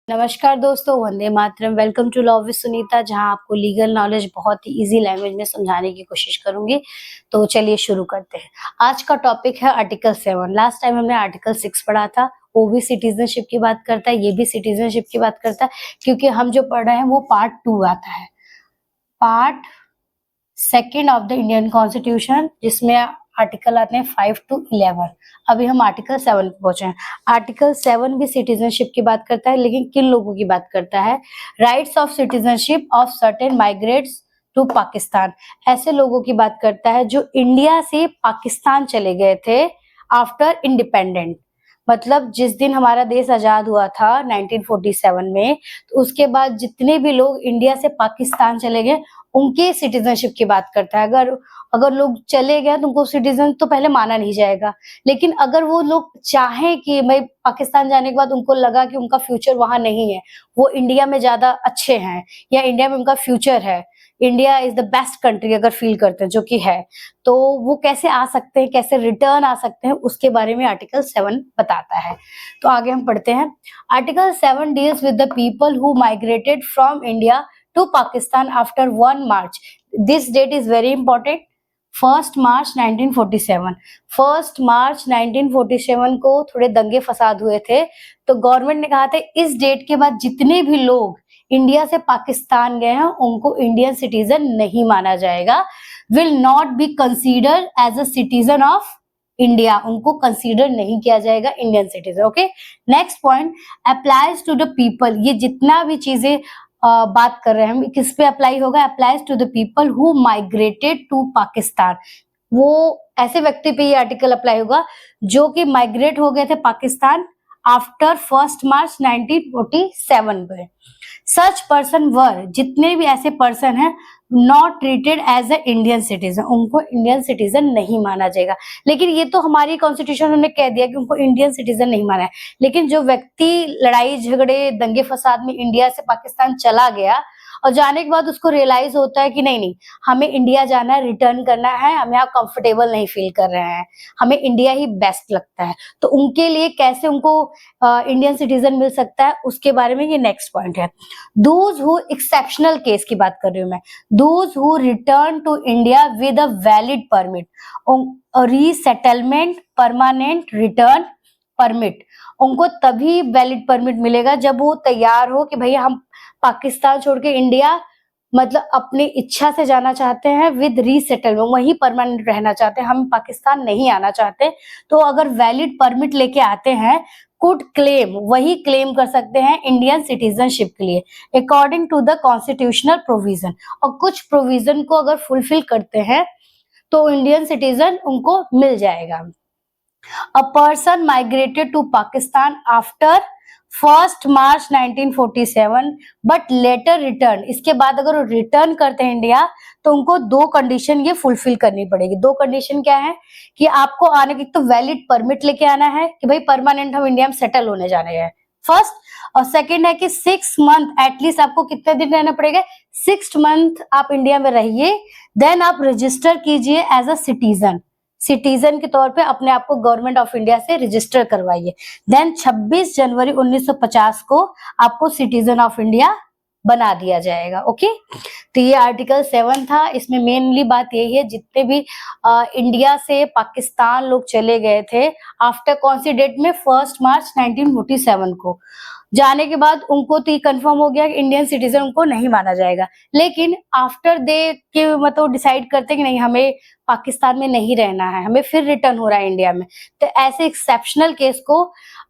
नमस्कार दोस्तों, वंदे मातरम। Welcome to law with Sunita, जहां आपको लीगल नॉलेज बहुत ही इजी लैंग्वेज में समझाने की कोशिश करूंगी। तो चलिए शुरू करते हैं। आज का टॉपिक है आर्टिकल 7। लास्ट टाइम हमने आर्टिकल 6 पढ़ा था। वो भी सिटीजनशिप की बात करता है, ये भी सिटीजनशिप की बात करता है, क्योंकि हम जो पढ़ रहे हैं वो पार्ट 2 आता है, part 2 of the Indian constitution, जिसमें आर्टिकल आते हैं 5 to 11। अभी हम आर्टिकल 7 पे पहुंचे हैं। आर्टिकल 7 भी सिटीजनशिप की बात करता है, लेकिन किन लोगों की बात करता है? Rights of citizenship of certain migrates to Pakistan. ऐसे लोगों की बात करता है जो इंडिया से पाकिस्तान चले गए थे आफ्टर इंडिपेंडेंट। मतलब जिस दिन हमारा देश आजाद हुआ था 1947 में, तो उसके बाद जितने भी लोग इंडिया से पाकिस्तान चले गए उनके सिटीजनशिप की बात करता है। अगर अगर लोग चले गए तो उनको सिटीजन तो पहले माना नहीं जाएगा, लेकिन अगर वो लोग चाहें कि भाई पाकिस्तान जाने के बाद उनको लगा कि उनका फ्यूचर वहां नहीं है, वो इंडिया में ज्यादा अच्छे हैं या इंडिया में उनका फ्यूचर है, India is the best country अगर फील करते हैं, जो कि है, तो वो कैसे आ सकते हैं, कैसे रिटर्न आ सकते हैं, उसके बारे में आर्टिकल 7 बताता है। तो आगे हम पढ़ते हैं। Article 7 deals with the people who migrated from India to Pakistan after 1 March. This date is very important. 1 March 1947। 1 March 1947 को थोड़े दंगे फसाद हुए थे, तो गवर्नमेंट ने कहा था इस डेट के बाद जितने भी लोग इंडिया से पाकिस्तान गए हैं उनको इंडियन सिटीजन नहीं माना जाएगा, will not be consider as a citizen of India. उनको कंसीडर नहीं किया जाएगा Indian citizen. Okay, next point, applies to the people. ये जितना भी चीजें बात कर रहे हैं हम, किस पे अप्लाई होगा? Applies to the people who migrated to Pakistan. वो ऐसे व्यक्ति पे ये आर्टिकल अप्लाई होगा जो कि माइग्रेट हो गए थे पाकिस्तान आफ्टर 1 मार्च 1947 पे। सच पर्सन वर, जितने भी ऐसे पर्सन हैं, not treated as a Indian citizen, उनको इंडियन सिटीजन नहीं माना जाएगा। लेकिन ये तो हमारी कॉन्स्टिट्यूशन ने कह दिया कि उनको इंडियन सिटीजन नहीं माना है, लेकिन जो व्यक्ति लड़ाई झगड़े दंगे फसाद में इंडिया से पाकिस्तान चला गया और जाने के बाद उसको रियलाइज होता है कि नहीं नहीं, हमें इंडिया जाना है, रिटर्न करना है, हम यहाँ कंफर्टेबल नहीं फील कर रहे हैं, हमें इंडिया ही बेस्ट लगता है, तो उनके लिए कैसे उनको इंडियन सिटीजन मिल सकता है, उसके बारे में ये नेक्स्ट पॉइंट है। दोज हु, एक्सेप्शनल केस की बात कर रही हूँ मैं, those who return to India with a valid permit, resettlement permanent return permit, उनको तभी वैलिड परमिट मिलेगा जब वो तैयार हो कि भैया हम पाकिस्तान छोड़ के इंडिया मतलब अपनी इच्छा से जाना चाहते हैं, विद रीसेटलमेंट, वहीं परमानेंट रहना चाहते हैं, हम पाकिस्तान नहीं आना चाहते। तो अगर वैलिड परमिट लेके आते हैं, कुड क्लेम, वही क्लेम कर सकते हैं इंडियन सिटीजनशिप के लिए according to the constitutional provision. और कुछ प्रोविजन को अगर फुलफिल करते हैं तो इंडियन सिटीजन उनको मिल जाएगा। A person migrated to Pakistan after 1 March 1947 but later returned। इसके बाद अगर वो रिटर्न करते हैं इंडिया तो उनको 2 कंडीशन ये फुलफिल करनी पड़ेगी। 2 कंडीशन क्या है कि आपको आने की तो वैलिड परमिट लेके आना है कि भाई परमानेंट हम इंडिया में सेटल होने जाने हैं, फर्स्ट। और सेकेंड है कि 6 मंथ एटलीस्ट आपको कितने दिन रहना पड़ेगा? 6 मंथ आप इंडिया में रहिए, देन आप रजिस्टर कीजिए एज अ सिटीजन, सिटीजन के तौर पे अपने आप को गवर्नमेंट ऑफ इंडिया से रजिस्टर करवाइए। देन 26 जनवरी 1950 को आपको सिटीजन ऑफ इंडिया बना दिया जाएगा। ओके, तो ये आर्टिकल 7 था। इसमें मेनली बात यही है, जितने भी इंडिया से पाकिस्तान लोग चले गए थे आफ्टर कौन सी डेट में? 1 मार्च 1947 को, जाने के बाद उनको तो ये कंफर्म हो गया कि इंडियन सिटीजन उनको नहीं माना जाएगा, लेकिन आफ्टर दे के मतलब डिसाइड करते कि नहीं हमें पाकिस्तान में नहीं रहना है, हमें फिर रिटर्न हो रहा है इंडिया में, तो ऐसे एक्सेप्शनल केस को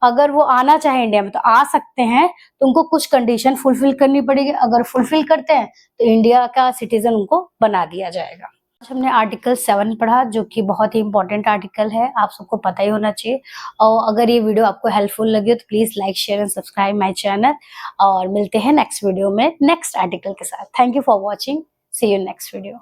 अगर वो आना चाहे इंडिया में तो आ सकते हैं, तो उनको कुछ कंडीशन फुलफिल करनी पड़ेगी। अगर फुलफिल करते हैं तो इंडिया का सिटीजन उनको बना दिया जाएगा। आज हमने आर्टिकल 7 पढ़ा, जो कि बहुत ही इंपॉर्टेंट आर्टिकल है, आप सबको पता ही होना चाहिए। और अगर ये वीडियो आपको हेल्पफुल लगे हो तो please like share and subscribe my channel, और मिलते हैं नेक्स्ट वीडियो में नेक्स्ट आर्टिकल के साथ। Thank you for watching, see you next video.